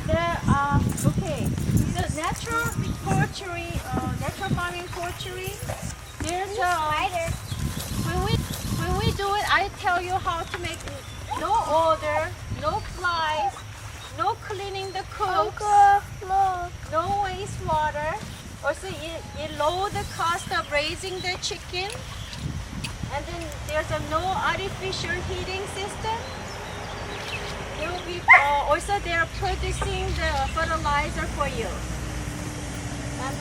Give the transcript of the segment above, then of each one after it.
there are okay. The natural poultry, natural farming poultry. There's when we do it, I tell you how to make it. No odor, no flies, no cleaning the coops, no wastewater. Also, it lower the cost of raising the chicken. And then there's no artificial heating system. They will be, also they are producing the fertilizer for you. And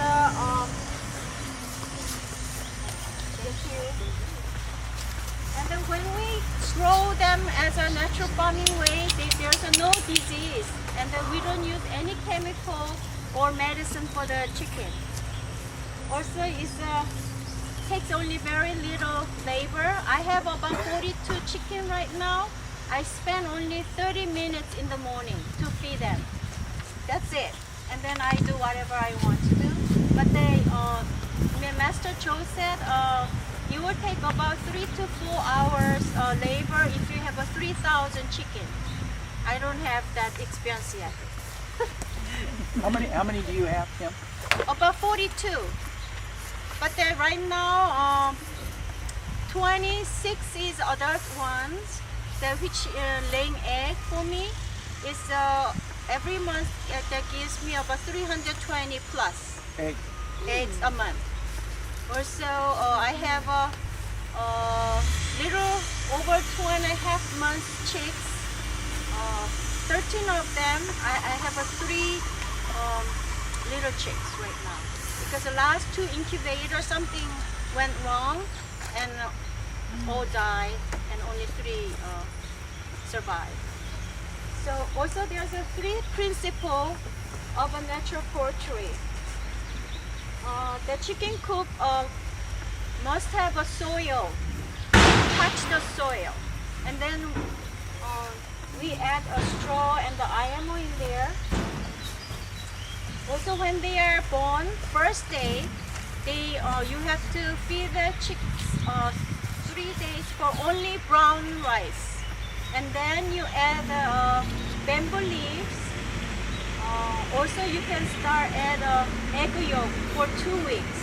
and then when we grow them as a natural farming way, there's no disease. And then we don't use any chemical or medicine for the chicken. Also, it takes only very little labor. I have about 42 chicken right now. I spend only 30 minutes in the morning to feed them. That's it. And then I do whatever I want to do. But Master Joe said it will take about 3 to 4 hours labor if you have a 3,000 chicken. I don't have that experience yet. How many do you have, Kim? About 42. But right now, 26 is adult ones, which laying egg for me. Is every month that gives me about 320 plus eggs a month. Also, I have a little over 2.5 months chicks. 13 of them. I have 3 little chicks right now. Because the last 2 incubators, something went wrong and all died and only 3 survived. So also there's a 3 principle of a natural poultry. The chicken coop must have a soil, touch the soil. And then we add a straw and the IMO in there. Also, when they are born, first day, you have to feed the chicks 3 days for only brown rice, and then you add bamboo leaves. Also, you can start add egg yolk for 2 weeks.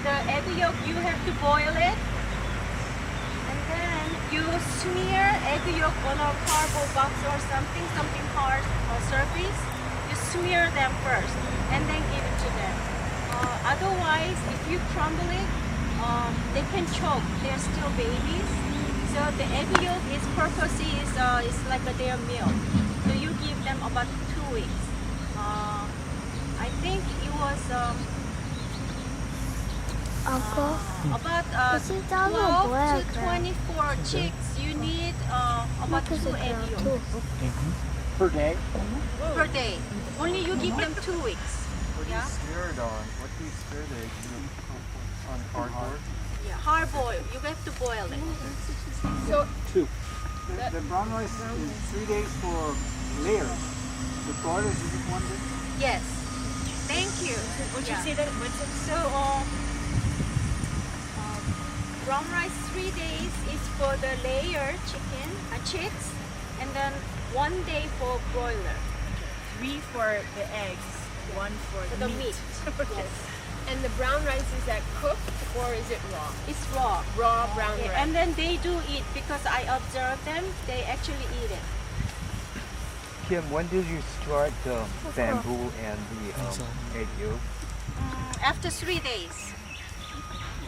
The egg yolk you have to boil it, and then you smear egg yolk on a cardboard box or something hard surface. Smear them first and then give it to them. Otherwise, if you crumble it, they can choke. They're still babies. So the egg yolk, its purpose is like their meal. So you give them about 2 weeks. I think it was about 12 to 24 chicks. You need about 2 egg yolks. Per day? Per day. Only you give them 2 weeks. What do you smear it on? What do you smear the egg on cardboard? Yeah, hard boil. You have to boil it. So 2. The brown rice is 3 days for layers. The broilers is it 1 day? Yes. Thank you. would you say that So brown rice 3 days is for the layer chicken, chicks, and then 1 day for broiler. 3 for the eggs, 1 for the meat. Okay. Yes. And the brown rice, is that cooked or is it raw? It's raw. Raw brown rice. And then they do eat because I observe them. They actually eat it. Kim, when did you start the bamboo and the egg yolk? After 3 days.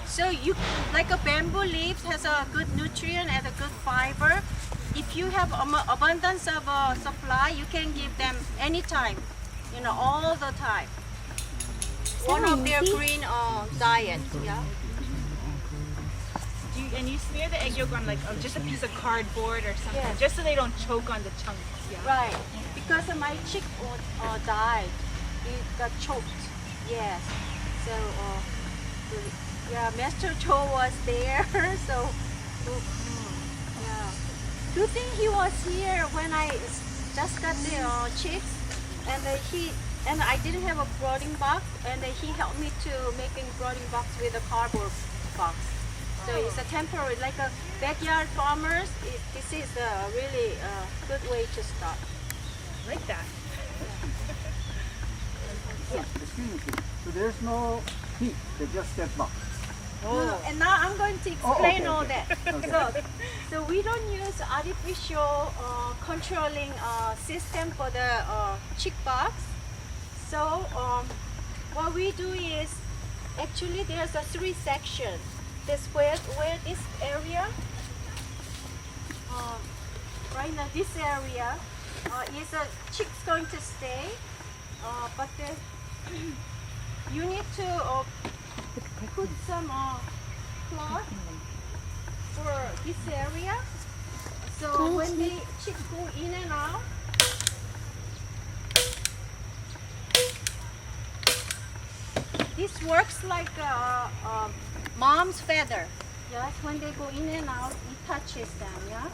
So you like a bamboo leaf has a good nutrient and a good fiber. If you have abundance of supply, you can give them anytime, all the time. One of their green diet, yeah. And you smear the egg yolk on like just a piece of cardboard or something, Yes. just so they don't choke on the chunks. Yeah. Right, because my chick died, it got choked. Yes, so Master Joe was there, so yeah. Good thing he was here when I just got the chicks, and I didn't have a brooding box, and he helped me to making brooding box with a cardboard box. So it's a temporary, like a backyard farmers. This is a really good way to start. Like that. Excuse me, please. So there's no heat, they just get box. No, and now I'm going to explain okay, all okay. that. So we don't use artificial controlling system for the chick box. So what we do is, actually there's a 3 sections. This where this area, right now this area is a chick's going to stay, but you need to put some cloth for this area. So when the chicks go in and out, this works like a mom's feather. Yes, when they go in and out, it touches them. Yeah.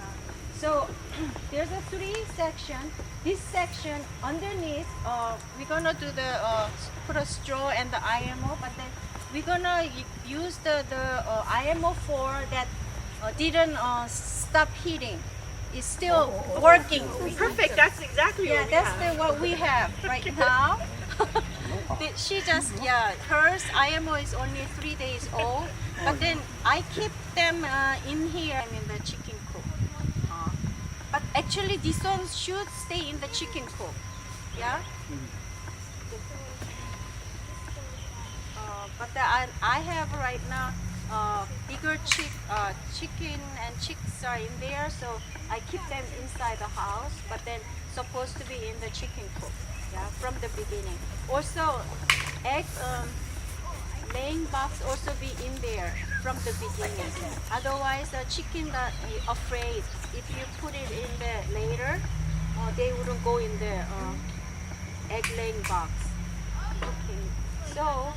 So there's a 3 section. This section underneath, we're gonna do the put a straw and the IMO, but then we're gonna use the IMO 4 that didn't stop heating. It's still working. Perfect. That's exactly Yeah, what we that's have. what we have right now. She just, hers IMO is only 3 days old, but then I keep them in here in the chicken coop. But actually this one should stay in the chicken coop. Yeah. But I have right now bigger chicken and chicks are in there, so I keep them inside the house, but then supposed to be in the chicken coop. Yeah, from the beginning. Also, egg laying box also be in there from the beginning. Otherwise, the chicken that afraid if you put it in there later, they wouldn't go in the egg laying box. Okay, so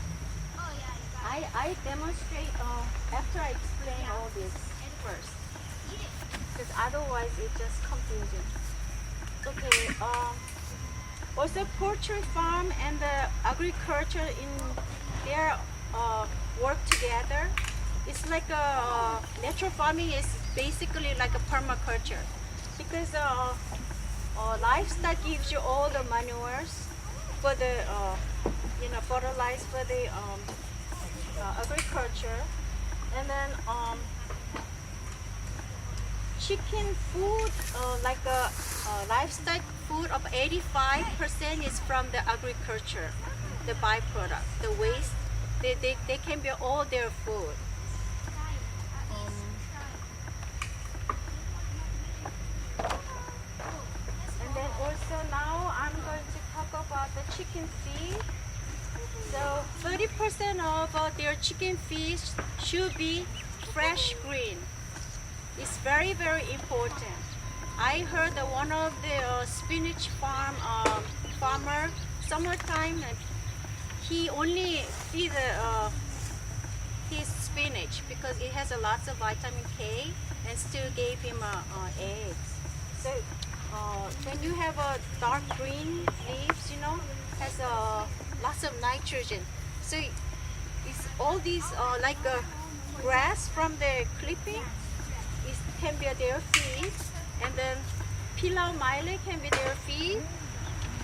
I demonstrate after I explain all this first, because otherwise it just confusing. Okay. Also, poultry farm and the agriculture in their work together. It's like a natural farming is basically like a permaculture, because livestock gives you all the manures for the fertilize for the agriculture, and then chicken food, like a livestock food of 85% is from the agriculture, the byproduct, the waste. They can be all their food. And then also now I'm going to talk about the chicken feed. So 30% of their chicken feed should be fresh green. It's very, very important. I heard that one of the spinach farmer, summertime, he only feed his spinach because it has a lots of vitamin K, and still gave him eggs. So when you have a dark green leaves, has lots of nitrogen. So it's all these like grass from the clipping. It can be their feed, and then pilau mile can be their feed,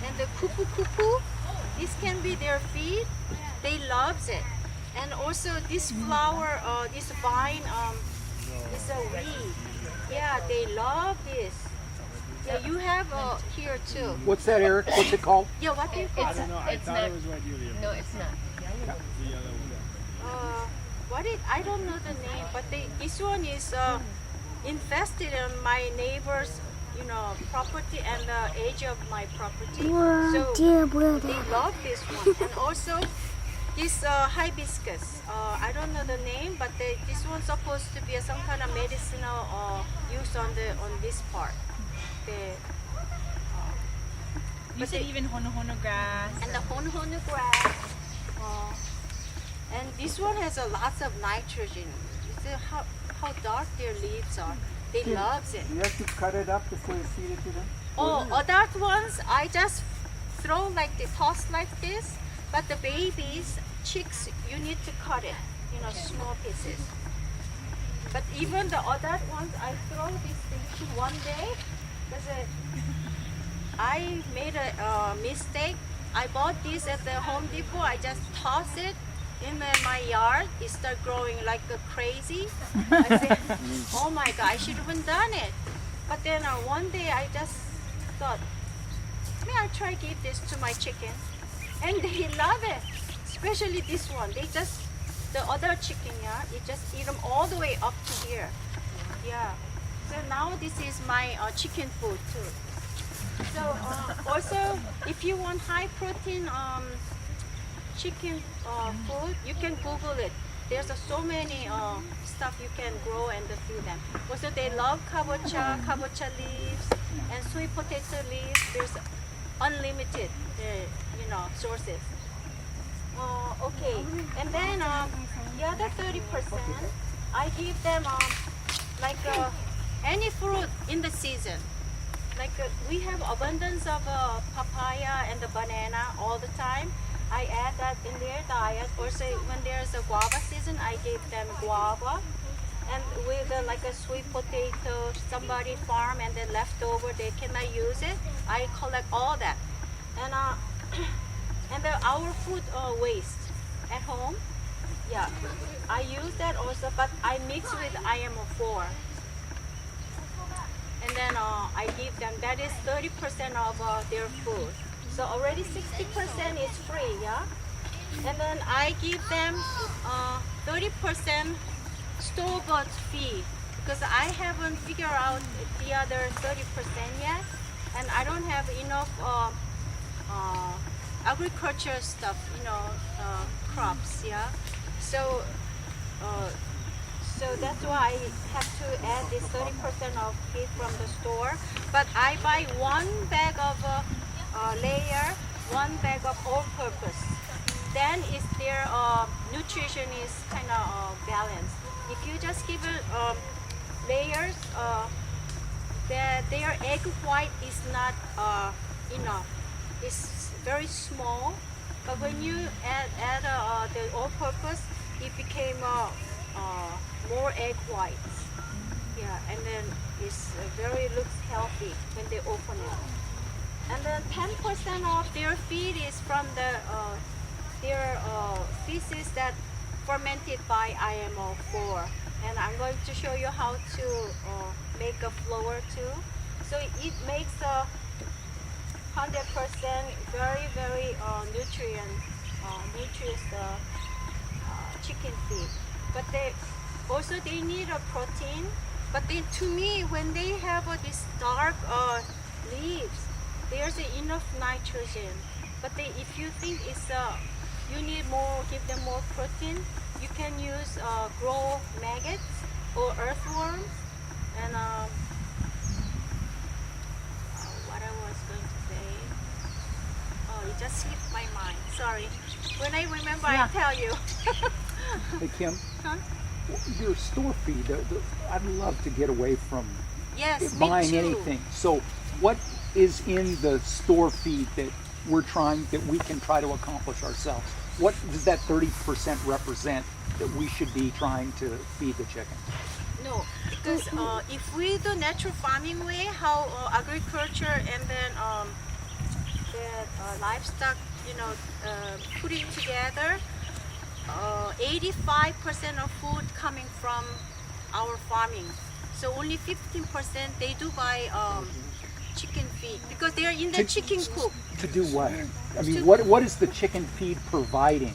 and the kupu, this can be their feed. They loves it. And also this flower, this vine, is a weed. Yeah, they love this. Yeah, you have here too. What's that, Eric? What's it called? Yeah, what do you call it? It's not. No, it's not. I don't know the name, but this one is infested on my neighbor's, property and the edge of my property. So they love this one. And also this hibiscus. I don't know the name, but this one's supposed to be some kind of medicinal use on this part. You said even hono grass. And the hono grass. And this one has lots of nitrogen. You see how dark their leaves are. They love it. You have to cut it up before you feed it to them? Adult ones, I just throw toss like this. But the babies, chicks, you need to cut it, small pieces. But even the other ones, I throw this thing one day because I made a mistake. I bought this at the Home Depot. I just toss it in my yard. It started growing like crazy. I said, oh my God, I should have done it. But then one day I just thought, may I try give this to my chicken? And they love it, especially this one. They just, the other chicken, yeah, it just eat them all the way up to here. Yeah. So now this is my chicken food too. So also, if you want high protein chicken food, you can Google it. There's so many stuff you can grow and feed them. Also, they love kabocha leaves, and sweet potato leaves. There's unlimited, sources. Okay, and then the other 30%, I give them any fruit in the season. Like we have abundance of papaya and the banana all the time. I add that in their diet. Also, when there's a guava season, I give them guava. And with like a sweet potato, somebody farm and then leftover, they cannot use it. I collect all that. And our food waste at home, yeah, I use that also, but I mix with IMO4. And then I give them, that is 30% of their food. So already 60% is free, yeah? And then I give them 30% store-bought feed because I haven't figured out the other 30% yet. And I don't have enough agriculture stuff, crops, yeah? So that's why I have to add this 30% of feed from the store. But I buy one bag of layer, one bag of all-purpose. Then their nutrition is kind of balanced. If you just give it layers, their egg white is not enough. It's very small. But when you add the all-purpose, it became more egg whites. Yeah, and then it's looks healthy when they open it. And then 10% of their feed is from their feces that fermented by IMO4. And I'm going to show you how to make a flour too. So it makes 100% very nutritious chicken feed. But they need a protein. But to me, when they have this dark leaves, there's enough nitrogen. But if you think you need more, give them more protein, you can use grow maggots or earthworms. And what I was going to say, it just slipped my mind. Sorry. When I remember, I'll tell you. Hey Kim, Huh? your store feed, I'd love to get away from Yes, buying me too. anything. So what is in the store feed that we can try to accomplish ourselves? What does that 30% represent that we should be trying to feed the chicken? No, because if we do natural farming way, how agriculture and then the livestock, putting together, 85% of food coming from our farming. So only 15% they do buy chicken feed because they are in the chicken coop. To do what? I mean, what is the chicken feed providing?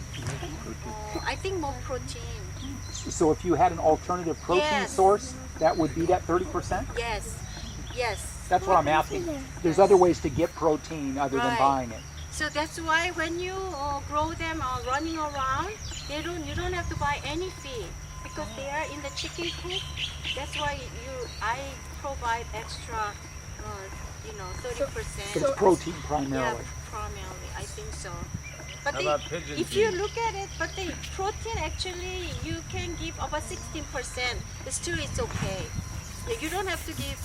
I think more protein. So if you had an alternative protein Yes. source, that would be that 30%? Yes. That's what I'm asking. There's other ways to get protein other than Right. buying it. So that's why when you grow them running around, you don't have to buy any feed because they are in the chicken coop. That's why I provide extra, 30%. But it's protein primarily. Yeah, primarily, I think so. But How about pigeon if feed? you look at it, but the protein actually you can give about 16%. Still, it's okay. You don't have to give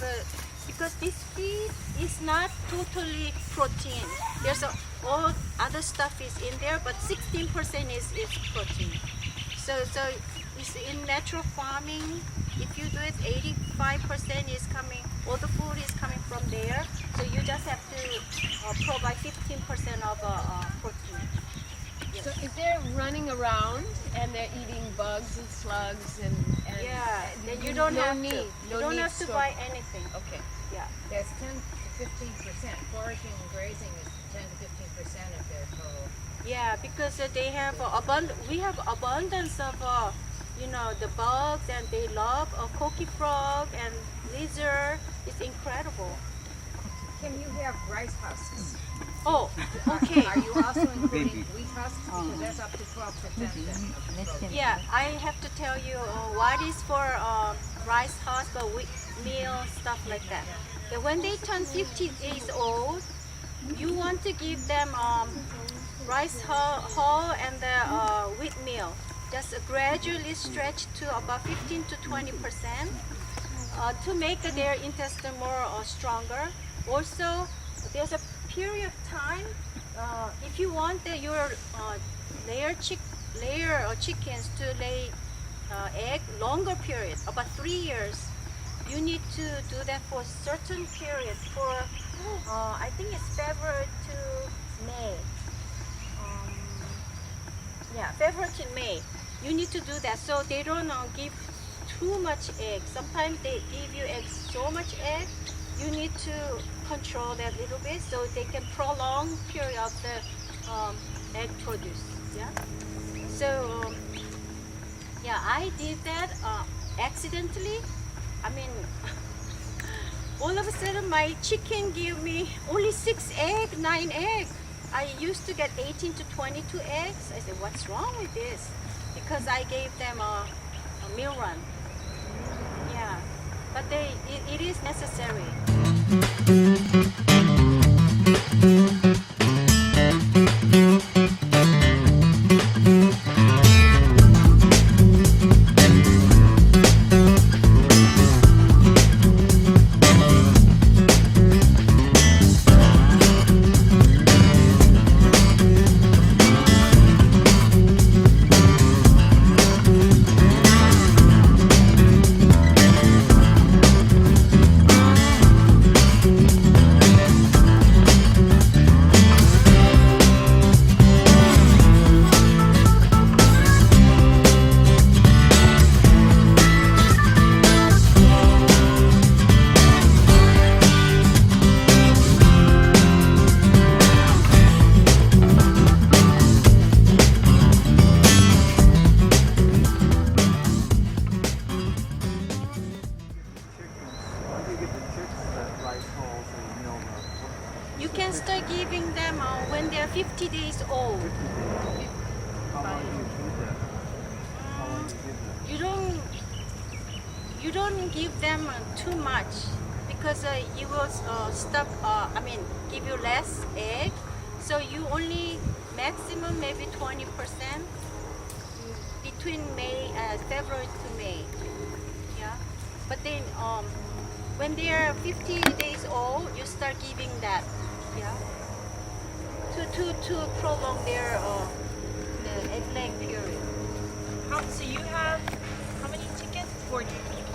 because this feed is not totally protein. There's all other stuff is in there, but 16% is protein. So it's in natural farming. if you do it, 85% is coming, all the food is coming from there. So you just have to provide 15% of protein. Yes. So if they're running around and they're eating bugs and slugs and Yeah, then you don't have to. need. You don't have to buy anything. Okay. Yeah. That's 10 to 15%. Foraging and grazing is 10 to 15% of their total. Yeah, because they have we have abundance of the bugs, and they love coqui frog and lizard. It's incredible. Kim, you have rice husks. Oh, okay. Are you also including wheat husks? Because that's up to 12% then of the protein. Yeah, I have to tell you what is for rice husk or wheat meal, stuff like that. But when they turn 50 days old, you want to give them rice hull and the wheat meal. Just gradually stretch to about 15 to 20% to make their intestine more stronger. Also, there's a period of time if you want your chickens to lay egg longer period, about 3 years. You need to do that for certain period for I think it's February to May. February to May. You need to do that so they don't give too much egg. Sometimes they give you so much egg. You need to control that a little bit so they can prolong period of the egg produce. Yeah. So I did that accidentally. I mean, all of a sudden my chicken gave me only 6 eggs, 9 eggs. I used to get 18 to 22 eggs. I said, what's wrong with this? Because I gave them a meal run. Yeah, but it is necessary. When do you give the chicks the rice hulls or the meal run? You can start giving them when they're 50 days old. How long do you feed them? How long do you give them? You don't give them too much because you will give you less egg. So you only maximum maybe 20% between February to May. Yeah, but then when they are 50 days old, you start giving that. Yeah, to prolong their the egg laying period. So you have how many chickens? 40.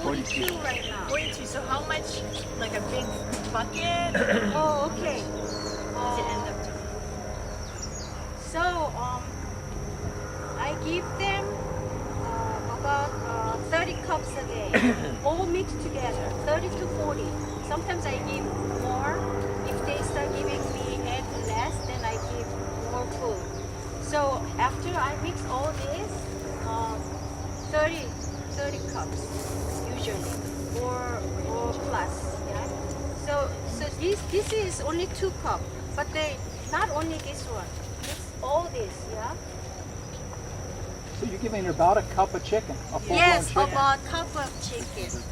42 right now. 42. So how much? Like a big bucket? Oh, okay. Does it end up to? So I give them about 30 cups a day, all mixed together, 30 to 40. Sometimes I give more. If they start giving me egg less, then I give more food. So after I mix all this, 30 cups usually, or plus. Yeah. So this is only 2 cups, but they not only this one, it's all this. Yeah. So you're giving about a cup of chicken, a full-blown Yes, chicken. about cup of chicken.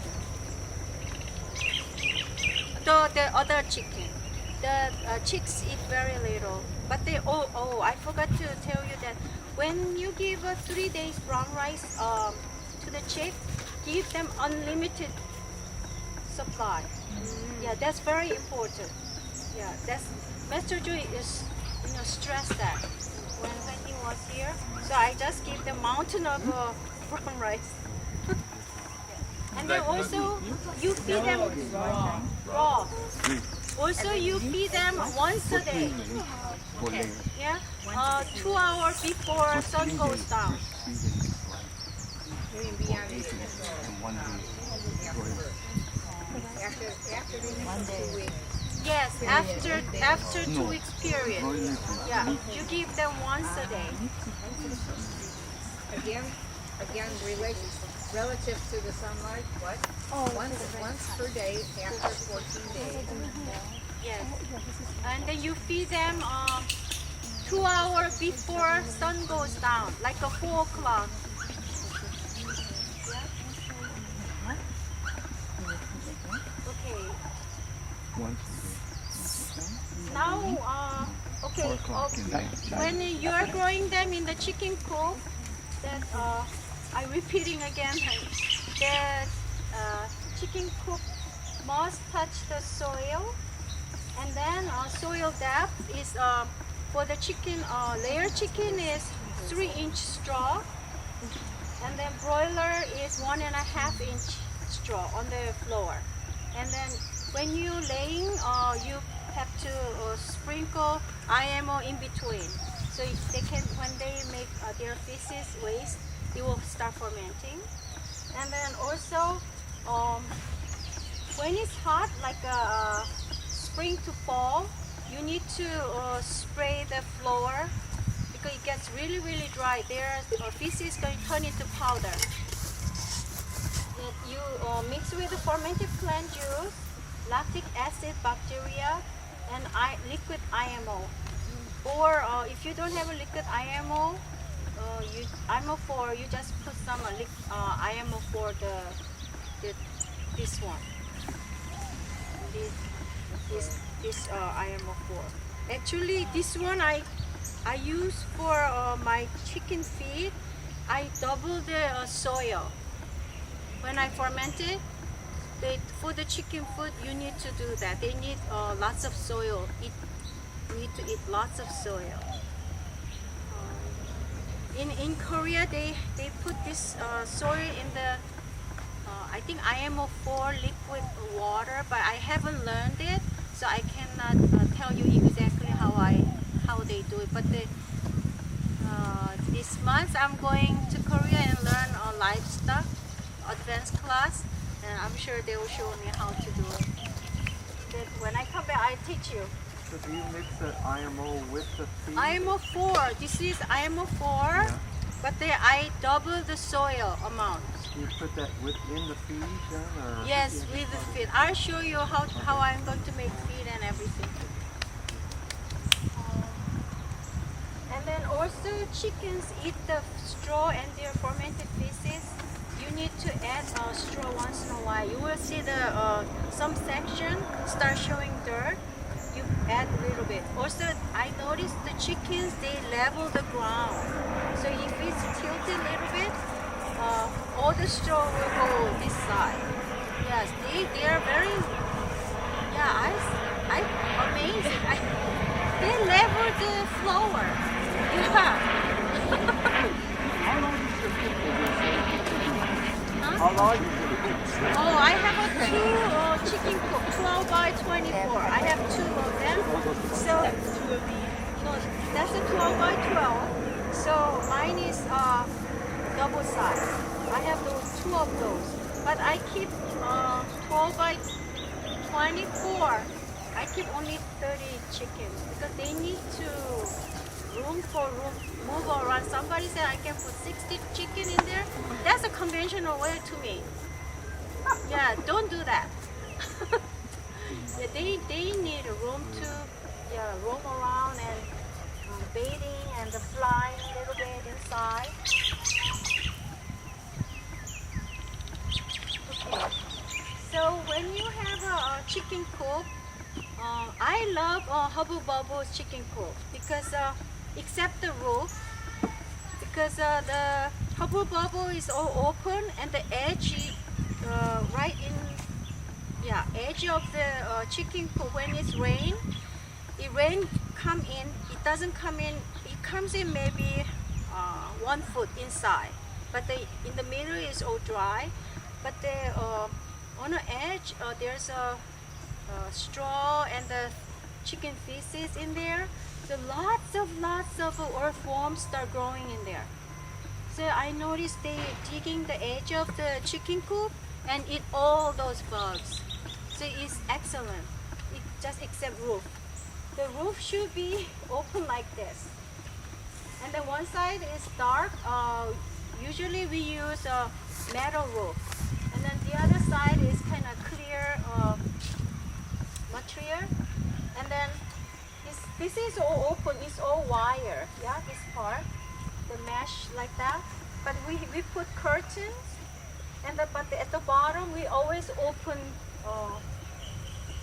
The other chicken, the chicks eat very little, but they I forgot to tell you that when you give 3 days brown rice to the chick, give them unlimited supply. Yeah, that's very important. Yeah, that's Master Joy is stressed that when he was here. So I just give the mountain of brown rice. Yeah. And then also you feed them raw. Also you feed them once a day. Yeah, 2 hours before sun goes down. After they make 2 weeks. Yes, after 2 weeks period. Yeah, you give them once a day. Again, relative to the sunlight, what? Once per day after 14 days. Yes, and then you feed them 2 hours before sun goes down, like a 4 o'clock. Okay. Now, okay, when you are growing them in the chicken coop, that I'm repeating again, that chicken coop must touch the soil, and then soil depth is for the chicken, layer chicken is 3-inch straw, and then broiler is 1.5-inch straw on the floor. And then when you laying, you have to sprinkle IMO in between. So they can, when they make their feces waste, it will start fermenting. And then also, when it's hot, like spring to fall, you need to spray the floor because it gets really, really dry. Their feces going to turn into powder. You mix with the fermented plant juice, lactic acid bacteria, and liquid IMO. Or if you don't have a liquid IMO, IMO 4, you just put some IMO for this one. This IMO 4. Actually, this one I use for my chicken feed. I double the soil. When I ferment it, for the chicken food, you need to do that. They need lots of soil. You need to eat lots of soil. In Korea, they put this soil in the, I think IMO 4 liquid water, but I haven't learned it, so I cannot tell you exactly how they do it. But this month, I'm going to Korea and learn livestock advanced class, and I'm sure they will show me how to do it. Then when I come back, I teach you. So do you mix the IMO with the feed? IMO 4. This is IMO 4, but I double the soil amount. You put that within the feed then? Or? Yes, with the feed. I'll show you how I'm going to make feed and everything. And then also chickens eat the straw and their fermented feces. You need to add straw once in a while. You will see the some section start showing dirt. You add a little bit. Also, I noticed the chickens, they level the ground. So if it's tilted a little bit, all the straw will go this side. Yes, they are very, yeah, I'm amazing. They level the floor. Yeah. How large is it? Oh, I have two chicken coop, 12 by 24. I have 2 of them. So, no, that's a 12 by 12. So mine is double size. I have 2 of those. But I keep 12 by 24. I keep only 30 chickens because they need to move around. Somebody said I can put 60 chicken in there. That's a conventional way to me. Yeah, don't do that. Yeah, they need a room to roam around and baiting and the flying a little bit inside. Okay. So when you have a chicken coop, I love Hubble Bubble's chicken coop because except the roof, because the Hubble Bubble is all open and the edge right in edge of the chicken coop. When it's rain come in, it doesn't come in, it comes in maybe 1 foot inside, but in the middle is all dry. but on the edge there's a straw and the chicken feces in there. So lots of earthworms start growing in there. So I noticed they digging the edge of the chicken coop and eat all those bugs. So it's excellent. It just except roof. The roof should be open like this. And then one side is dark. Usually we use a metal roof. And then the other side is kind of clear material. And then this is all open. It's all wire. Yeah, this part, the mesh like that. But we put curtains. And but at the bottom we always open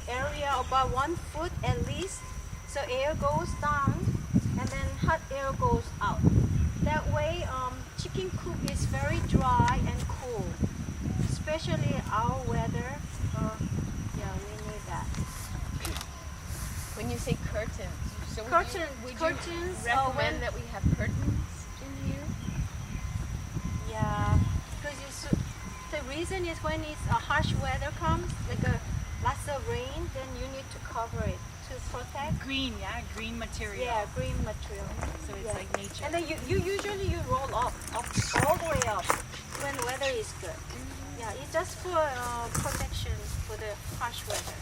area about 1 foot at least, so air goes down and then hot air goes out. That way chicken coop is very dry and cool, especially our weather. Yeah, we need that. When you say curtains, so Curtains, would curtains, you recommend that we have curtains in here? Yeah, because the reason is when it's a harsh weather comes, like lots of rain, then you need to cover it to protect. Green, yeah, green material. Yeah, green material. So it's Yeah. like nature. And then you usually roll up all the way up when weather is good. Yeah, it's just for protection for the harsh weather.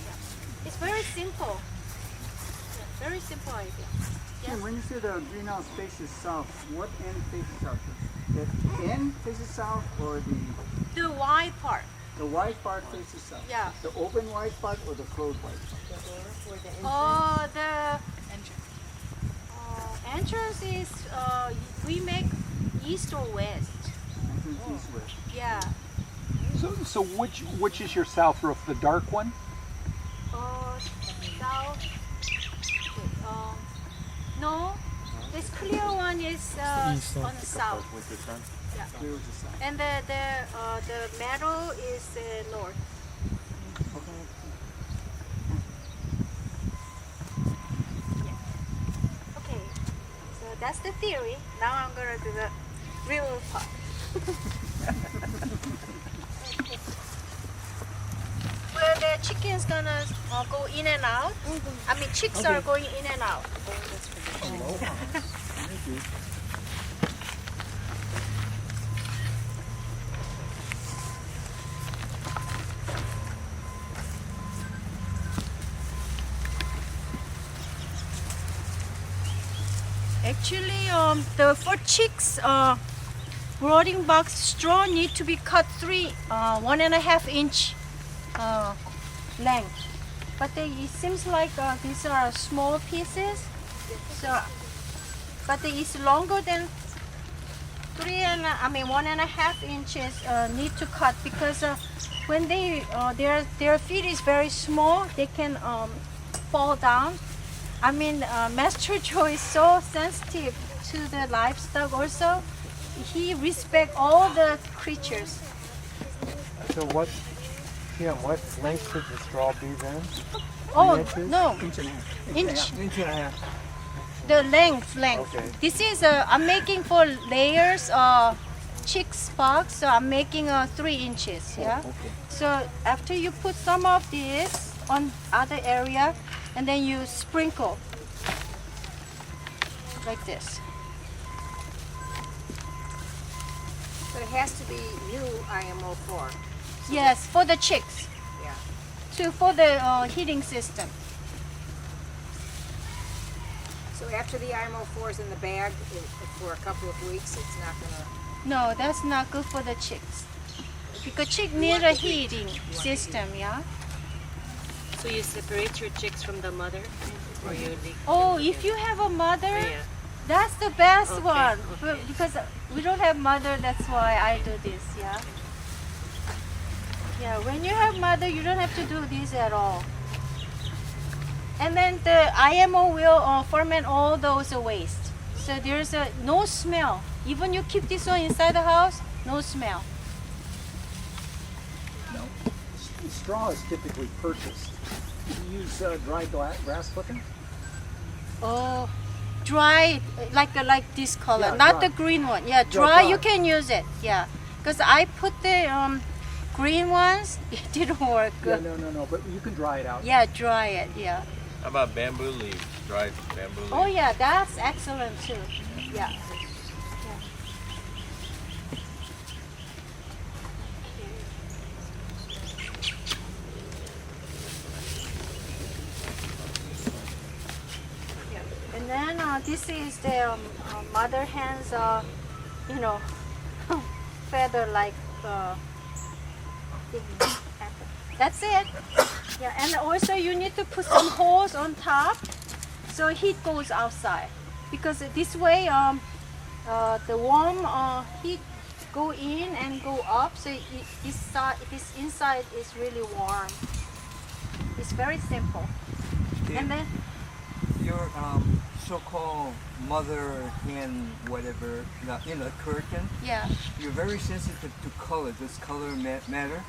Yeah. It's very simple. Yeah, very simple idea. Kim, when you say the greenhouse faces south, what end faces south? The end faces south or The wide part. the wide part faces south? Yeah. The open wide part or the closed wide part? The entrance is we make east or west. Entrance east west. Yeah. So which is your south roof? The dark one? South. No, this clear one is on the south. Yeah. Clear is the south. And the metal is north. Okay, so that's the theory. Now I'm gonna do the real part. Where the chicken's gonna go in and out. I mean, chicks are going in and out. Actually, for chicks, brooding box straw need to be cut 1.5 inch length. But it seems like these are small pieces. So, but it's longer than 1.5 inches need to cut because when their feet is very small, they can fall down. I mean, Master Joe is so sensitive to the livestock also. He respects all the creatures. So what length should the straw be then? Oh, inches? no. Inch and a half. Inch. Inch and a half. The length. Okay. This is I'm making for layers chicks box, so I'm making 3 inches. Yeah. Okay. So after you put some of this on other area, and then you sprinkle like this. But it has to be new IMO 4. Yes, for the chicks. Yeah. For the heating system. So after the IMO 4 is in the bag for a couple of weeks, it's not gonna. No, that's not good for the chicks. Because chick need a heating system, yeah? So you separate your chicks from the mother, or you leave? Oh, if you have a mother, Yeah. that's the best Okay, one. okay. Because we don't have mother, that's why I do this, yeah? Yeah, when you have mother, you don't have to do this at all. And then the IMO will ferment all those waste. So there's no smell. Even you keep this one inside the house, no smell. No. Straw is typically purchased. Do you use dry grass clippings? Oh, dry, like this color, Yeah, not dry. the green one. Yeah, dry, dry. you can use it. Yeah, because I put the green ones, it didn't work. Yeah, no, but you can dry it out. Yeah, dry it, yeah. How about bamboo leaves? Dried bamboo leaves? Oh yeah, that's excellent too. Yeah. And then this is the mother hen's, you know, feather-like thing. That's it. Yeah, and also you need to put some holes on top so heat goes outside. Because this way the warm heat go in and go up, so this inside is really warm. It's very simple. And then Your so-called mother hen, whatever, in a curtain, yeah. you're very sensitive to color. Does color matter?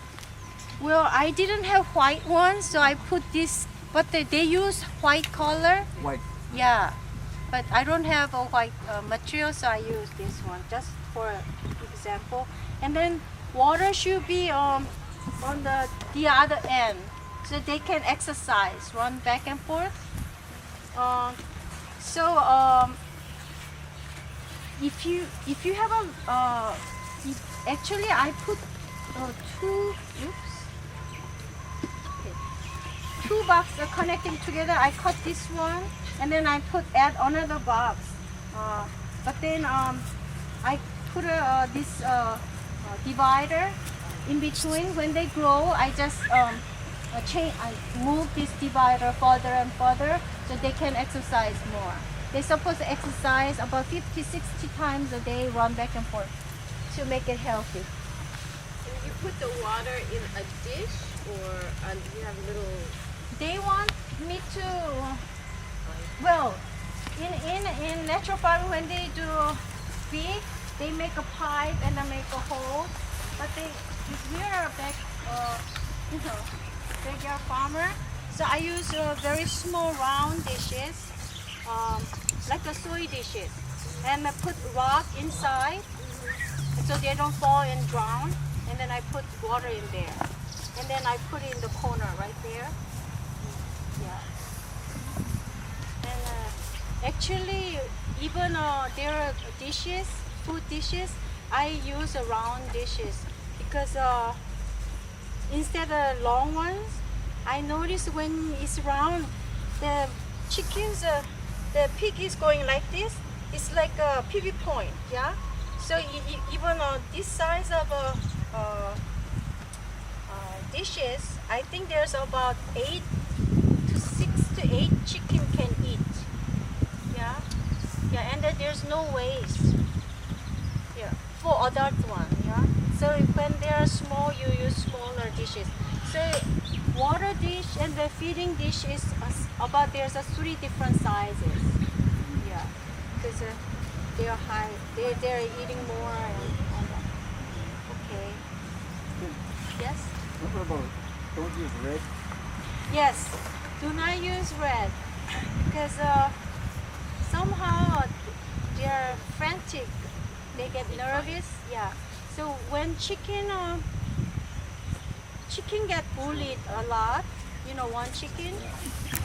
Well, I didn't have white ones, so I put this, but they use white color. White. Yeah, but I don't have a white material, so I use this one just for example. And then water should be on the other end, so they can exercise, run back and forth. If you have a actually I put two boxes connecting together. I cut this one and then I add another box. But then I put this divider in between. When they grow, I just I move this divider further and further so they can exercise more. They're supposed to exercise about 50-60 times a day, run back and forth to make it healthy. And you put the water in a dish, or you have little. They want me to, well, in natural farming, when they do feed, they make a pipe and they make a hole. But if we are a backyard farmer, so I use very small round dishes, like the soy dishes, and I put rock inside so they don't fall and drown. And then I put water in there, and then I put it in the corner right there. Yeah. And actually, even there are dishes, food dishes, I use round dishes because instead of long ones, I notice when it's round, the chickens, the pig is going like this. It's like a pivot point, yeah. So even this size of dishes, I think there's about 6 to 8 chicken can eat. Yeah, yeah, and then there's no waste. Yeah, for adult one. Yeah. So when they are small, you use smaller dishes. So water dish and the feeding dish is about there's 3 different sizes. Yeah, because they are high. They're eating more and okay. Yes. What about, don't use red? Yes. Do not use red because somehow they're frantic. They get nervous. Yeah. So when chicken get bullied a lot, one chicken,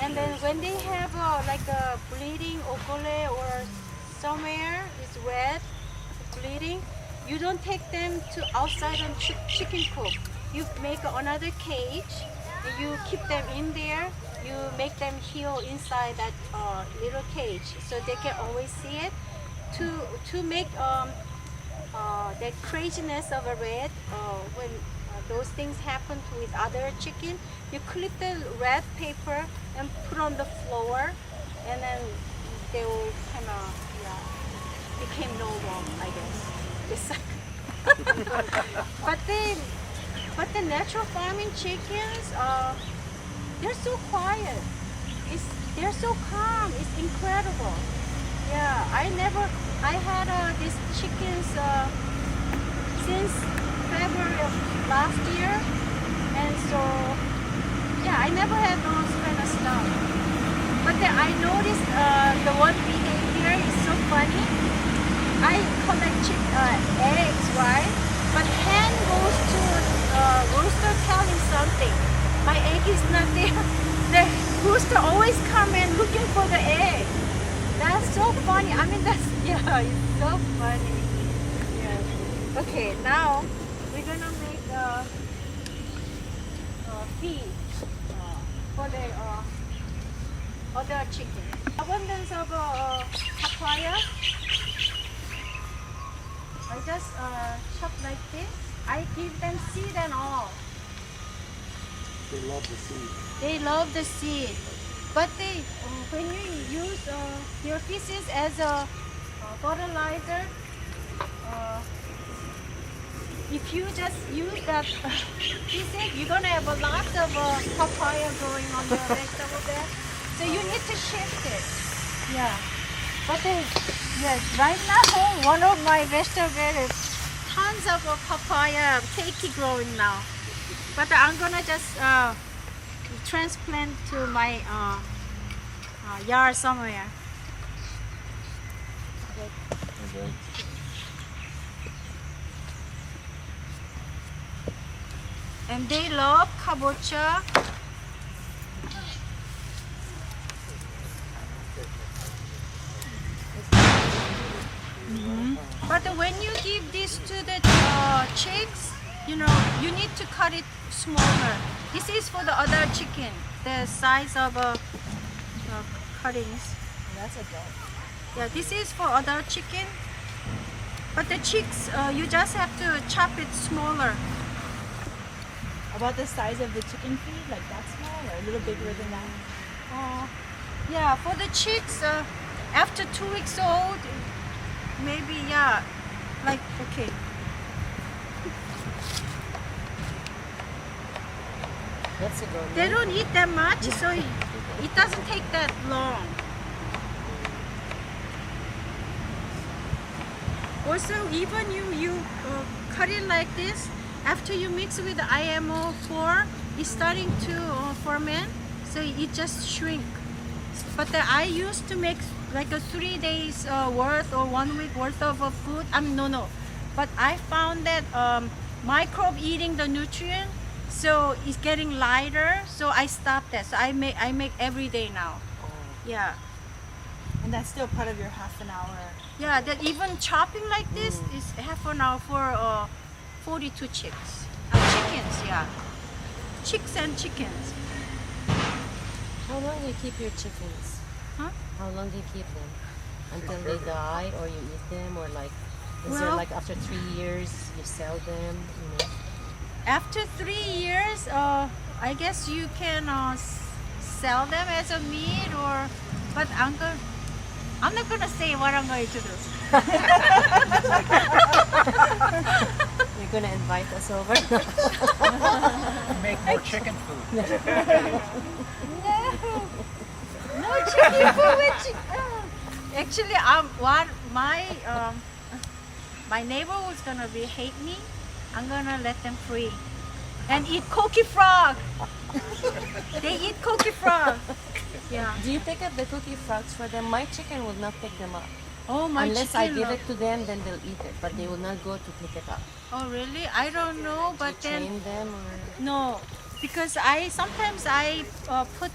and then when they have like a bleeding ogole or somewhere is red, bleeding, you don't take them to outside on chicken coop. You make another cage, and you keep them in there. You make them heal inside that little cage, so they can always see it. To make that craziness of a red, when those things happen with other chicken, you clip the red paper and put on the floor, and then they will kind of became normal, I guess. But the natural farming chickens, they're so quiet. They're so calm. It's incredible. Yeah, I had these chickens since February of last year, and so yeah, I never had those kind of stuff. But then I noticed the one behavior is so funny. I collect eggs, right? But hen goes to rooster telling something. My egg is not there. The rooster always come and looking for the egg. That's so funny. I mean, yeah, it's so funny. Yeah. Okay, now we're gonna make feed for the other chicken. Abundance of papaya. I just chop like this. I give them seed and all. They love the seed. They love the seed. But they, when you use your feces as a fertilizer, if you just use that feces, you're gonna have a lot of papaya growing on your vegetable bed. So you need to shift it. Yeah. But yes, right now one of my vegetable bed is tons of papaya cakey growing now. But I'm gonna just transplant to my yard somewhere. Okay. And they love kabocha. But when you give this to the chicks, you need to cut it smaller. This is for the other chicken, the size of cuttings. That's adult. Yeah, this is for other chicken. But the chicks, you just have to chop it smaller. About the size of the chicken feed, like that small or a little bigger than that? Yeah, for the chicks, after 2 weeks old, maybe, yeah, like, okay. That's a good They don't eat that much, so it doesn't take that long. Also, even you cut it like this, after you mix with the IMO 4, it's starting to ferment, so it just shrink. But I used to make like a 3 days worth or 1 week worth of food. No. But I found that microbe eating the nutrient, so it's getting lighter. So I stopped that. So I make every day now. Yeah. And that's still part of your half an hour. Yeah. That even chopping like this is half an hour for 42 chicks. Chickens, yeah. Chicks and chickens. How long do you keep your chickens? Huh? How long do you keep them? Until they die, or you eat them, or like, is there Well- like after 3 years you sell them? After 3 years, I guess you can sell them as a meat, or. But I'm not gonna say what I'm going to do. You're gonna invite us over? Make more chicken food. No chicken food with actually, my neighbor was gonna hate me. I'm gonna let them free and eat cookie frog. They eat cookie frog. Yeah. Do you pick up the cookie frogs for them? My chicken will not pick them up. Oh, my Unless chicken I give love- it to them, then they'll eat it. But they will not go to pick it up. Oh, really? I don't know, but then Train them or... no, because sometimes I put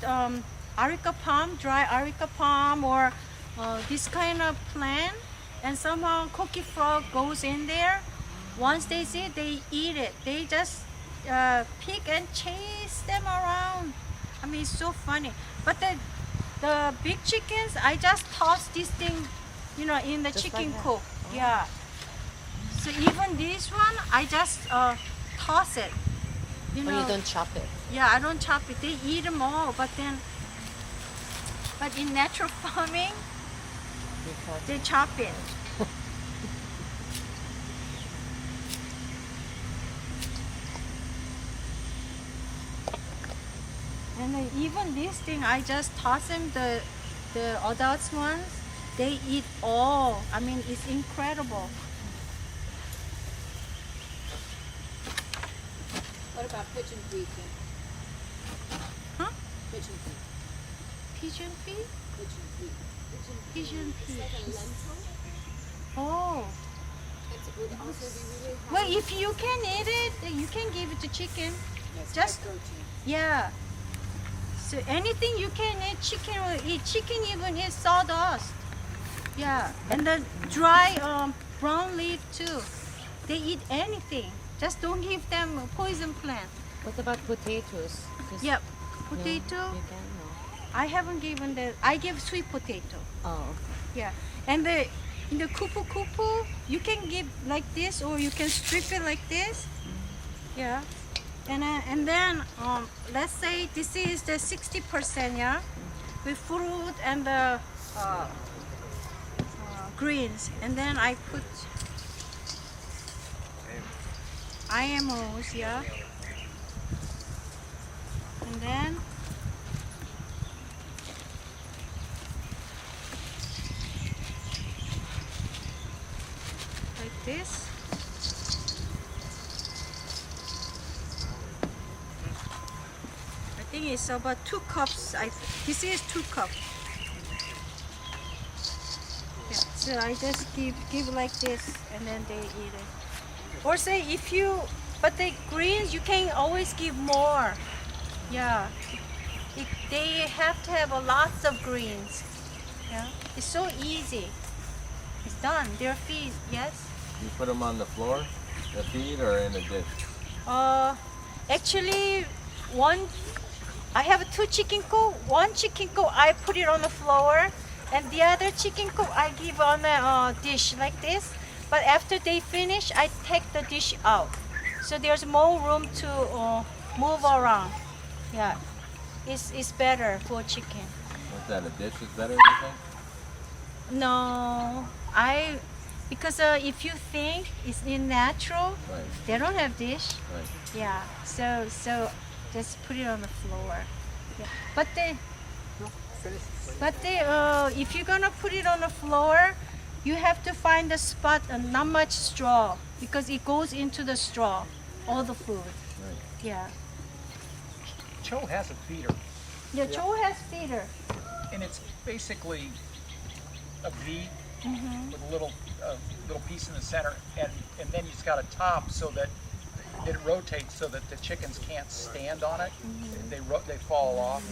areca palm, dry areca palm, or this kind of plant, and somehow cookie frog goes in there. Once they see it, they eat it. They just pick and chase them around. I mean, it's so funny. But the big chickens, I just toss this thing, in the Just chicken like that. coop. Yeah. So even this one, I just toss it. Or you don't chop it. Yeah, I don't chop it. They eat them all, but in natural farming, You cut they chop it. And then even this thing, I just toss them, the adults ones, they eat all. I mean, it's incredible. What about pigeon feed? Huh? Pigeon feed. Pigeon feed? Pigeon feed. Pigeon It's feed. like a lentil. Oh, Have would also be really high. Well, if you can eat it, then you can give it to chicken. Just yeah. So anything you can eat, chicken will eat. Chicken even eats sawdust. Yeah, and the dry brown leaf too. They eat anything. Just don't give them a poison plant. What about potatoes? Yep, potato. You can no. I haven't given that. I give sweet potato. Oh, okay. Yeah, and the kupu kupu, you can give like this, or you can strip it like this. Yeah, and then let's say this is the 60%, yeah, with fruit and the greens, and then I put IMOs, yeah, and then like this. I think it's about 2 cups. This is 2 cups. Yeah, so I just give like this, and then they eat it. Or say but the greens you can always give more. Yeah, they have to have lots of greens. Yeah, it's so easy. It's done. Their feed, yes. You put them on the floor, the feed, or in a dish? Actually, I have 2 chicken coop. 1 chicken coop I put it on the floor, and the other chicken coop I give on a dish like this. But after they finish, I take the dish out, so there's more room to move around. Yeah, it's better for chicken. What's that? A dish is better, you think? No, because if you think it's in natural, Right. they don't have dish. Right. Yeah, so just put it on the floor. Yeah. But if you're gonna put it on the floor, you have to find a spot and not much straw, because it goes into the straw, all the food. Right. Yeah. Cho has a feeder, The Cho has feeder. and it's basically a V with a little piece in the center, and then it's got a top so that it rotates so that the chickens can't stand on it. They fall off,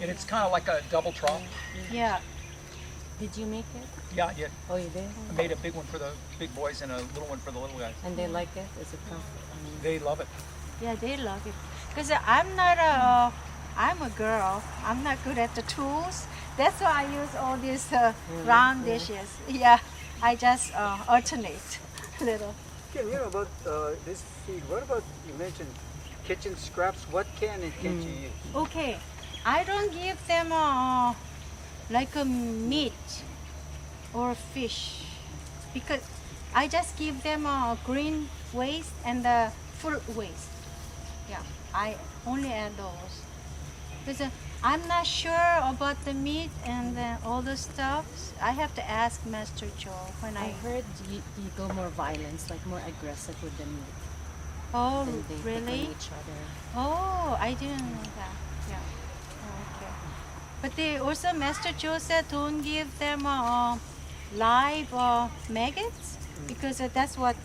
and it's kind of like a double trough. Yeah. Did you make it? Yeah, I did. Oh, you did? I made a big one for the big boys and a little one for the little guys. And they like it? Is it comfort? They love it. Yeah, they love it. Because I'm a girl. I'm not good at the tools. That's why I use all these round dishes. Yeah, I just alternate a little. Kim, you know about this feed. What about, you mentioned kitchen scraps. What can and can't you use? Okay, I don't give them like a meat or fish, because I just give them green waste and the fruit waste. Yeah, I only add those. Because I'm not sure about the meat and all the stuff. I have to ask Master Joe when I I. heard you go more violence, like more aggressive with the meat. Oh, Than they pick on really? each other. Oh, I didn't know that. Yeah. Oh, okay. But they also, Master Joe said, don't give them live maggots, because that's what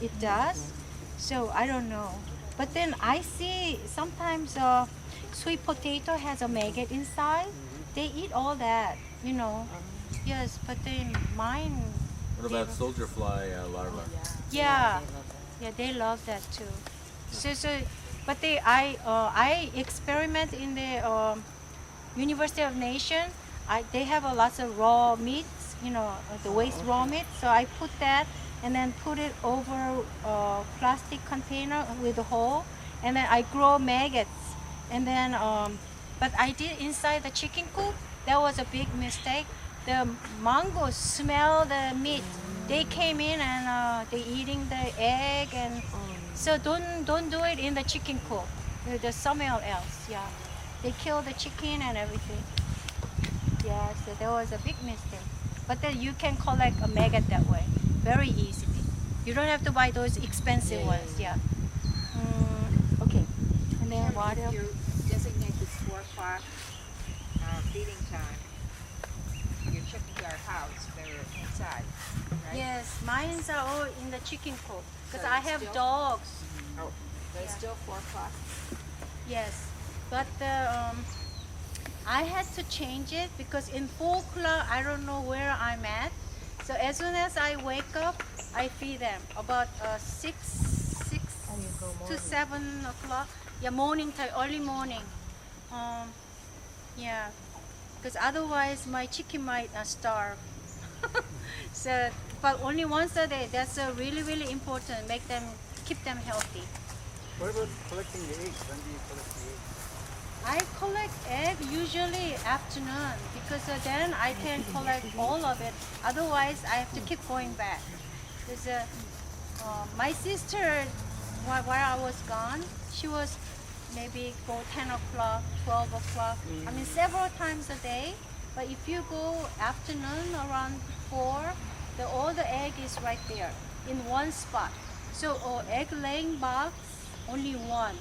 it does. So I don't know. But then I see sometimes sweet potato has a maggot inside. They eat all that, you know. Yes, but then mine. What about soldier fly larvae? Yeah. Yeah, they love that too. But I experiment in the University of Nation. They have a lots of raw meats, you know, the waste raw meat. So I put that and then put it over a plastic container with a hole, and then I grow maggots. And then, but I did inside the chicken coop. That was a big mistake. The mongoose smell the meat. They came in and they eating the egg, and so don't do it in the chicken coop. There's somewhere else. Yeah, they kill the chicken and everything. Yeah, so that was a big mistake. But then you can collect a maggot that way, very easily. You don't have to buy those expensive ones. Yeah. Okay. And then what else? You designate this 4 o'clock feeding time. You your house, they're inside, right? Yes, mine are all in the chicken coop because So I it's have still- dogs. Oh, but it's Yeah. still 4 o'clock? Yes, but I had to change it because in 4 o'clock I don't know where I'm at. So as soon as I wake up, I feed them about 6 to 7 o'clock. Yeah, morning time, early morning. Yeah, because otherwise my chicken might starve. So, but only once a day. That's really, really important. Keep them healthy. What about collecting the eggs? When do you collect the eggs? I collect egg usually afternoon because then I can collect all of it. Otherwise, I have to keep going back. There's my sister, while I was gone, she was maybe go 10 o'clock, 12 o'clock. I mean, several times a day. But if you go afternoon around 4, all the egg is right there in one spot. So egg laying box, only one.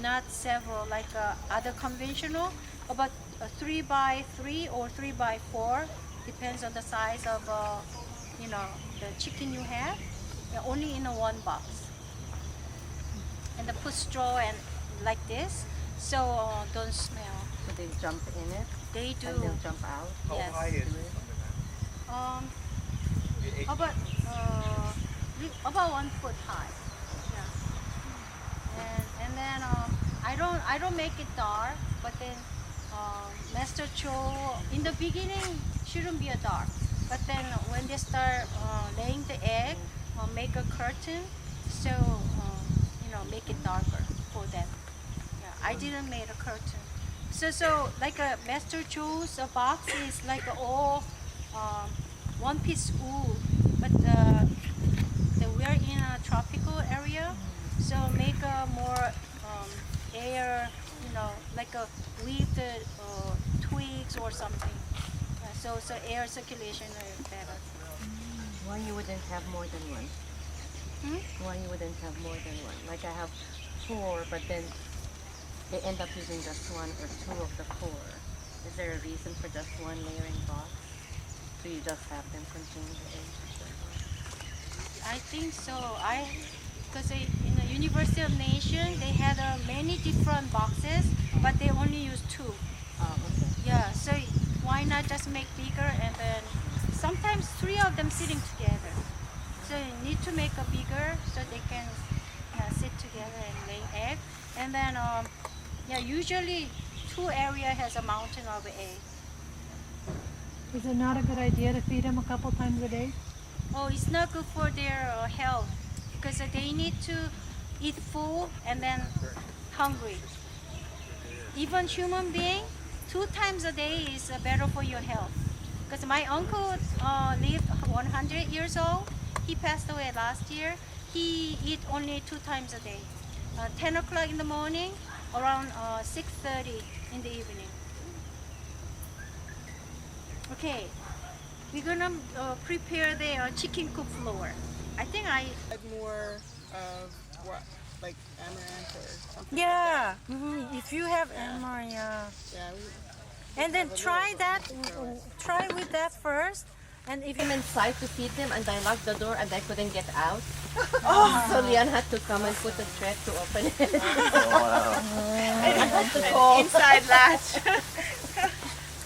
Not several like other conventional, about 3 by 3 or 3 by 4, depends on the size of the chicken you have. They're only in a one box, and they put straw and like this, so don't smell. So they jump in it They do. and they'll jump out. How Yes. high is it? About about 1 foot high. Yeah. And then I don't make it dark, but then Master Cho in the beginning shouldn't be a dark, but then when they start laying the egg, make a curtain, so make it darker for them. Yeah, I didn't make a curtain. So like a Master Cho's box is like all one piece wool, but we're in a tropical area, so make a more air, like a with the twigs or something. So air circulation is better. Why you wouldn't have more than one? Why you wouldn't have more than one? Like I have 4, but then they end up using just 1 or 2 of the 4. Is there a reason for just one layering box? So you just have them contain the eggs? I think so. Because in the University of Nation, they had many different boxes, but they only use 2. Oh, okay. Yeah, so why not just make bigger and then sometimes 3 of them sitting together. So you need to make a bigger so they can sit together and lay egg. And then usually 2 area has a mountain of egg. Is it not a good idea to feed them a couple times a day? Oh, it's not good for their health because they need to eat full and then hungry. Even human being, 2 times a day is better for your health. Because my uncle lived 100 years old. He passed away last year. He eat only 2 times a day. 10 o'clock in the morning, around 6:30 in the evening. Okay, we're gonna prepare the chicken coop floor. I think More of what, like amaranth or something? Yeah, if you have Emma, yeah. Yeah. And then try with that first. And if Came inside to feed them and I locked the door and I couldn't get out. So Leon had to come and put a thread to open it. Inside latch.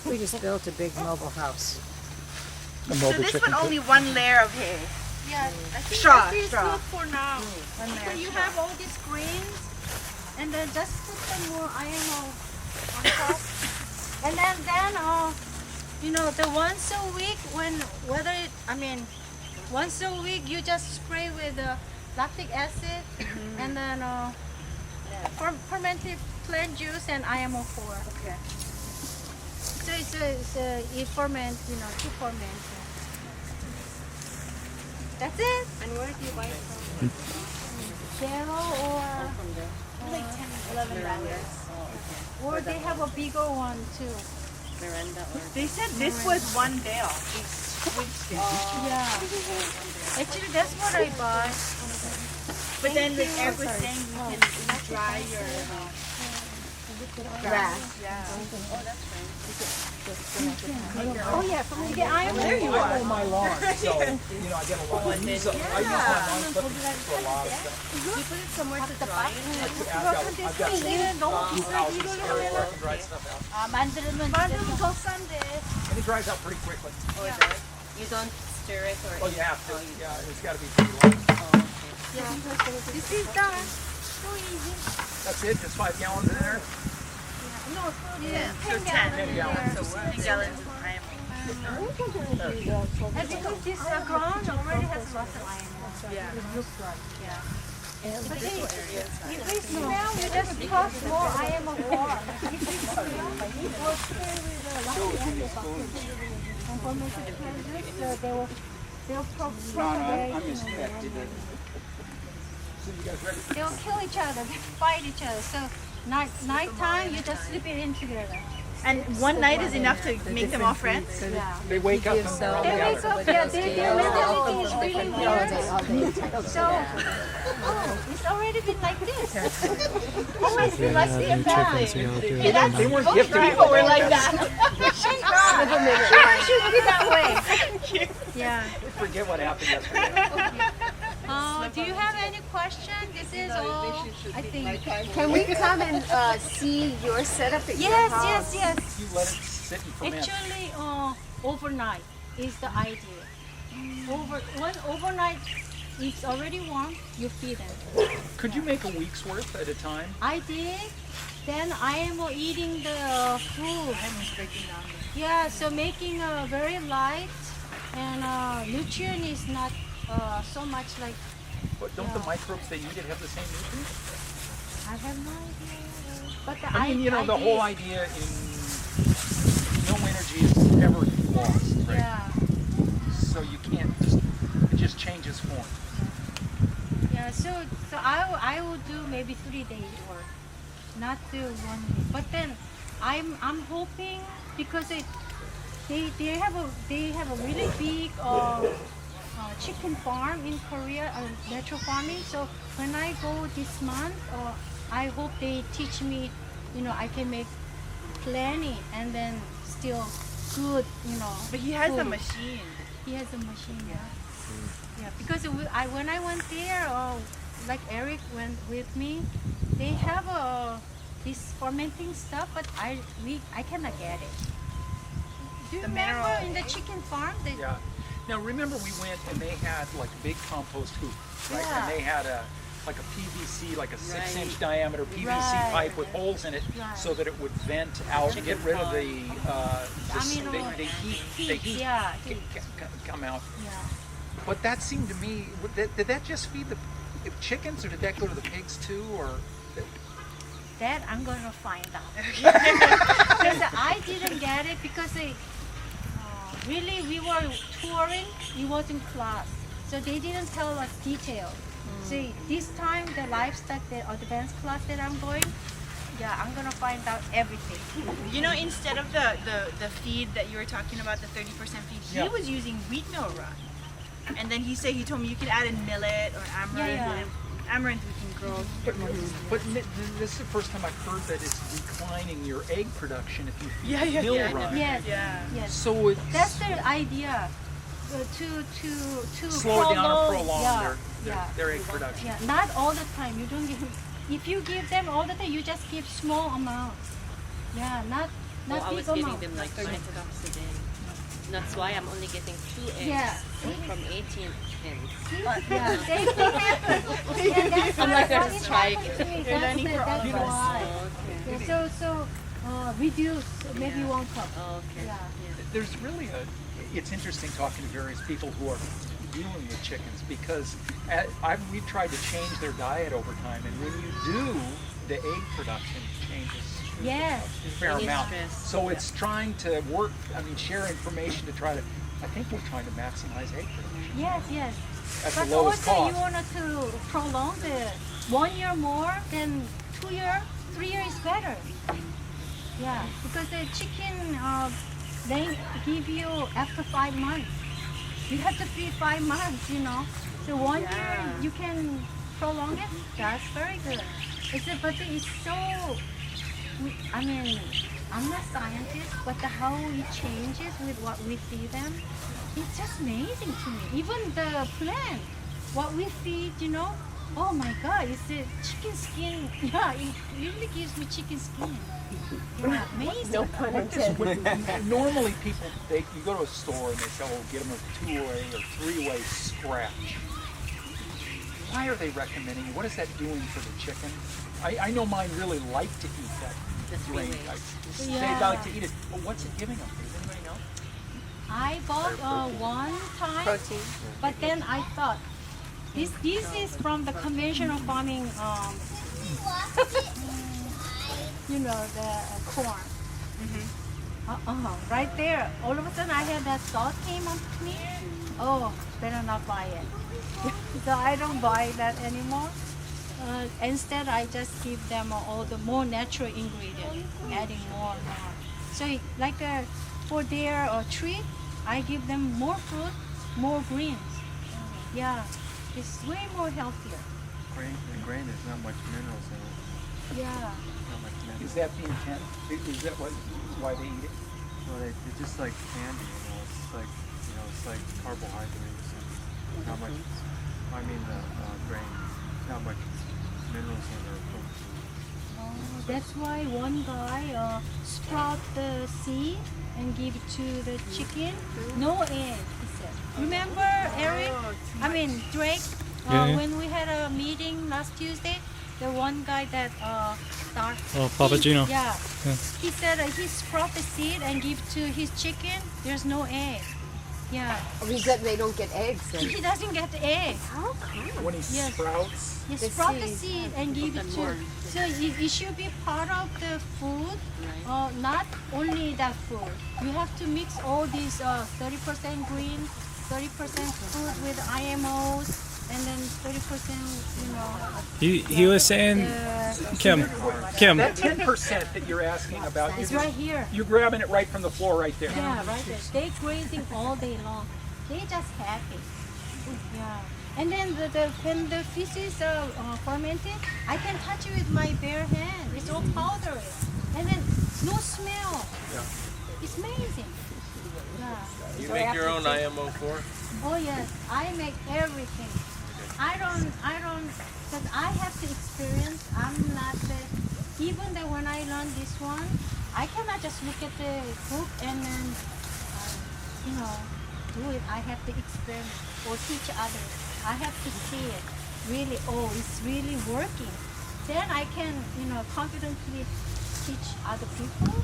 We just built a big mobile house. So this one only 1 layer of hay. yeah, I think Straw, that is straw. good for now. So you have all these greens, and then just put some more IMO on top. And then the once a week once a week you just spray with lactic acid and then fermented plant juice and IMO4. Okay. So it ferments, to ferment. That's it. And where do you buy it from? Zero or Like 10, 11 dollars. or they have a bigger one too. Miranda or... They said this was 1 bale. Yeah. Actually, that's what I buy. But then with everything you can dry your Grass. Oh yeah, from the iron. There you I mow my lawn, so, I get a lot. I use my lawn clippings for a lot of stuff. You put it somewhere to dry it. I've got blue houses area where I can dry stuff out. 만들면 더 싼데. And it dries out pretty quickly. Oh, it does? You don't stir it or Oh, you have to. Yeah, it's got to be pretty long. This is done. So easy. That's it? Just 5 gallons in there? No, Yeah, 10 so 10. gallons. 10 gallons. So 10 gallons of iron. And because this ground already has lots of iron. Yeah. But if we smell, you just toss more iron of corn. If we smell, it will stay with the and for making candies, they'll they'll kill each other, fight each other. So nighttime, you just slip it in together. And one night is enough to make them all friends? Yeah. They wake up and they're all They wake together. up, yeah, their mentality is really weird. So, it's already been like this. Always been like this. They weren't gifted. People were like that. Should be that way. Yeah. Forget what happened yesterday. Do you have any question? This is all, I think. Can we come and see your setup at your Yes, house? yes. You let it sit and ferment. Actually, overnight is the idea. When overnight it's already warm, you feed them. Could you make a week's worth at a time? I did. Then I am eating the food. Yeah, so making very light and nutrient is not so much like. But don't the microbes they eat it have the same nutrients? I have no idea. But the I mean, the did. whole idea in no energy is ever lost, right? Yeah. So you can't just, it just changes form. Yeah, so I will do maybe 3 days work, not do 1 day. But then I'm hoping because they have a really big chicken farm in Korea, natural farming. So when I go this month, I hope they teach me, I can make plenty and then still good, But he has a food. machine. He has a machine, yeah. Yeah, because when I went there, like Eric went with me, they have this fermenting stuff, but I cannot get it. Do you The remember mineral- in the chicken farm? Yeah. Now remember we went and they had like big compost hoop, right? Yeah. And they had like a PVC, like a 6-inch Right. diameter PVC Right. pipe with holes in it, Right. so that it would vent out and get rid of the heat yeah, come out. yeah. But that seemed to me, did that just feed the chickens, or did that go to the pigs too, or? That I'm gonna find out. Because I didn't get it because really we were touring. It was in class, so they didn't tell us detail. See, this time the livestock, the advanced class that I'm going, yeah, I'm gonna find out everything. Instead of the feed that you were talking about, the 30% feed, he Yeah. was using wheat meal run. And then he told me you can add in millet or amaranth. Yeah. And amaranth we can grow. But this is the first time I've heard that it's declining your egg production if you feed Yeah. mill run. Yes, Yeah. yes. So it's That's the idea. To slow down or prolong yeah. their egg production. Yeah, not all the time. You don't give. If you give them all the time, you just give small amounts. Yeah, not Well, I big was giving amount. them like 5 cups a day. That's why I'm only getting 2 eggs Yeah. from 18 hens. Yeah, I'm like, there's a strike. You're learning for all of That's us. why. Okay. Yeah, so reduce maybe 1 cup. Okay. Yeah. There's really it's interesting talking to various people who are dealing with chickens, because we've tried to change their diet over time, and when you do, the egg production changes Yes. a fair It is amount. stressed. So it's trying to work, share information to try to, I think we're trying to maximize egg production Yes. at But the lowest also cost. you wanted to prolong the 1 year more than 2 years, 3 years is better. Yeah, because the chicken, they give you after 5 months. You have to feed 5 months, So 1 year you can prolong it. That's very good. But it's so I mean, I'm not scientist, but how it changes with what we feed them, it's just amazing to me. Even the plant, what we feed, oh my God, it's a chicken skin. Yeah, it really gives me chicken skin. Yeah, amazing. No pun intended. Normally people, you go to a store and they say, oh, get them a 2-way or 3-way scratch. Why are they recommending it? What is that doing for the chicken? I know mine really like to eat that grain. They like to eat it. But what's it giving them? Does anybody know? I bought one time, Protein. but then I thought, this is from the conventional farming, the corn. Right there. All of a sudden I had that thought came up to me. Oh, better not buy it. So I don't buy that anymore. Instead, I just give them all the more natural ingredients, adding more and more. So like for their treat, I give them more fruit, more greens. Yeah, it's way more healthier. The grain, there's not much minerals in it. Yeah. Not much minerals. Is that the intent? Is that why they eat it? Well, they're just like candy, it's like carbohydrates and not much. I mean the grain, not much minerals in their food. That's why one guy sprout the seed and give it to the chicken. No egg, he said. Remember, Eric? I mean, Drake, when we had a meeting last Tuesday, the one guy that started. Oh, Papa Gino. Yeah. He said he sprout the seed and give to his chicken. There's no egg. Yeah. They don't get eggs then. He doesn't get the egg. How come? When he sprouts? He sprout the seed and give it to. So it should be part of the food, not only that food. You have to mix all these 30% green, 30% food with IMOs, and then 30%, He was saying, Kim. That 10% that you're asking about, It's right here. you're grabbing it right from the floor right there. Yeah, right there. They grazing all day long. They just happy. Yeah. And then when the feces are fermented, I can touch it with my bare hand. It's all powdery. And then no smell. Yeah. It's amazing. Yeah. You make your own IMO4? Oh yes, I make everything. I don't, because I have to experience. I'm not even that when I learn this one, I cannot just look at the book and then, do it. I have to experiment or teach others. I have to see it. Really, it's really working. Then I can, confidently teach other people.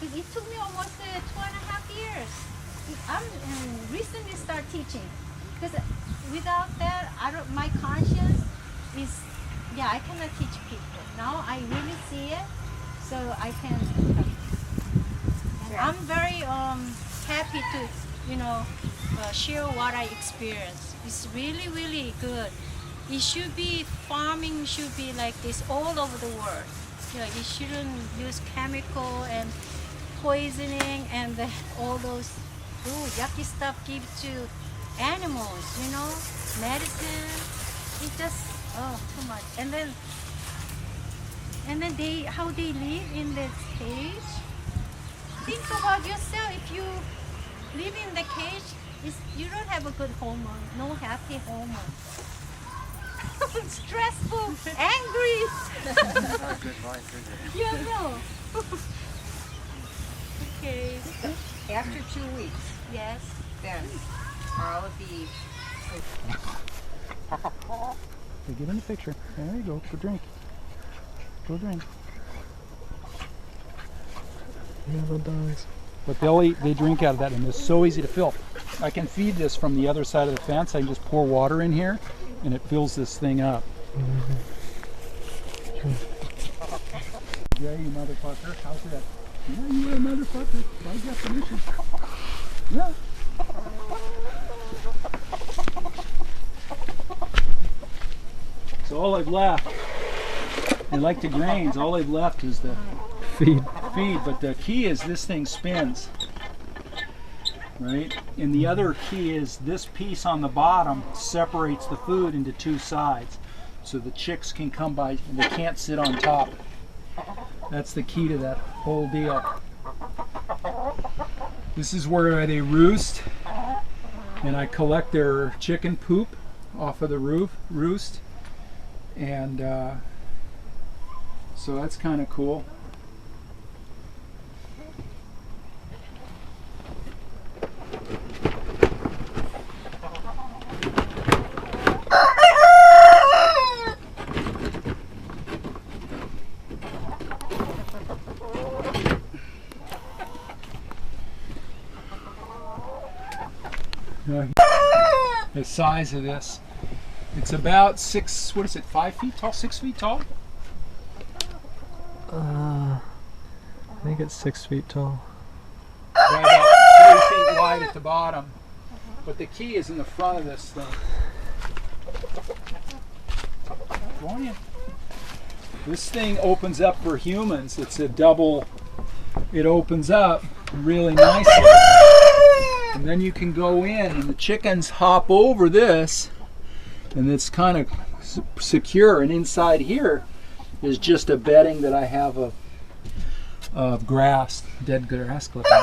Because it took me almost 2.5 years. I'm recently start teaching. Because without that, my conscience is, I cannot teach people. Now I really see it, so I can help. And I'm very happy to, share what I experience. It's really, really good. Farming should be like this all over the world. You shouldn't use chemical and poisoning and all those yucky stuff give to animals, medicine. It's just too much. And then how they live in the cage. Think about yourself. If you live in the cage, you don't have a good hormone, no happy hormone. Stressful, angry. Not good life, is it? You know. Okay. After 2 weeks, Yes. then are all of the They get in the picture. There you go. Go drink. Go drink. Yeah, the dogs. But they drink out of that, and it's so easy to fill. I can feed this from the other side of the fence. I can just pour water in here, and it fills this thing up. Yeah, you motherfucker. How's that? Yeah, you a motherfucker. By definition. Yeah. So all I've left, they like the grains. All I've left is the feed. But the key is this thing spins, right? And the other key is this piece on the bottom separates the food into two sides, so the chicks can come by. They can't sit on top. That's the key to that whole deal. This is where they roost, and I collect their chicken poop off of the roost, and so that's kind of cool. The size of this, it's about 5 feet tall, 6 feet tall? I think it's 6 feet tall. Right about 3 feet wide at the bottom. But the key is in the front of this thing. Go on in. This thing opens up for humans. It's a double, it opens up really nicely. And then you can go in and the chickens hop over this, and it's kind of secure. And inside here is just a bedding that I have of grass, dead grass clippings.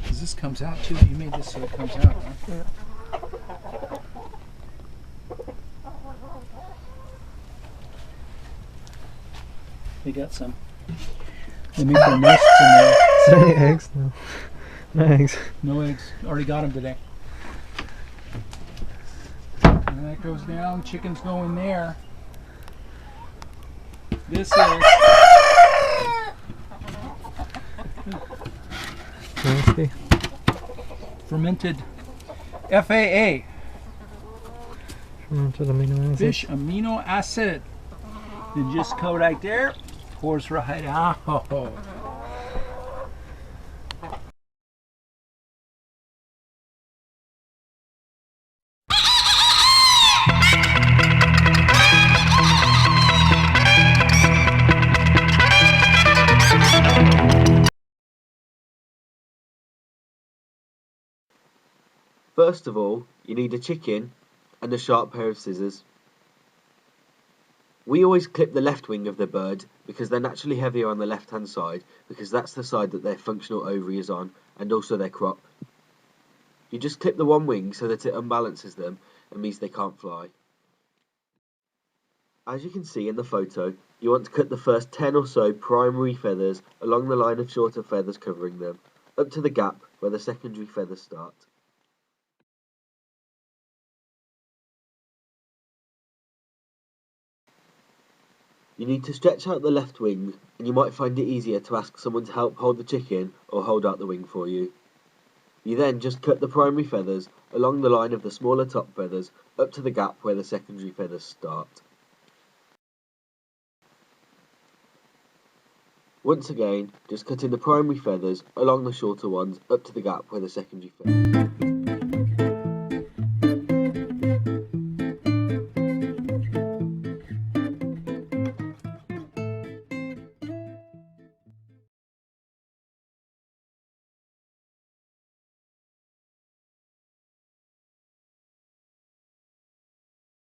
Because this comes out too. You made this so it comes out, huh? Yeah. They got some. They make their nests in there. Is there any eggs? No. No eggs. No eggs. Already got them today. And that goes down. Chickens go in there. This is Nasty. fermented FAA. Fermented amino acids. Fish amino acid. And just go right there. Pours right out. First of all, you need a chicken and a sharp pair of scissors. We always clip the left wing of the bird because they're naturally heavier on the left hand side, because that's the side that their functional ovary is on, and also their crop. You just clip the one wing so that it unbalances them and means they can't fly. As you can see in the photo, you want to cut the first 10 or so primary feathers along the line of shorter feathers covering them, up to the gap where the secondary feathers start. You need to stretch out the left wing, and you might find it easier to ask someone to help hold the chicken or hold out the wing for you. You then just cut the primary feathers along the line of the smaller top feathers up to the gap where the secondary feathers start. Once again, just cutting the primary feathers along the shorter ones up to the gap where the secondary feathers start.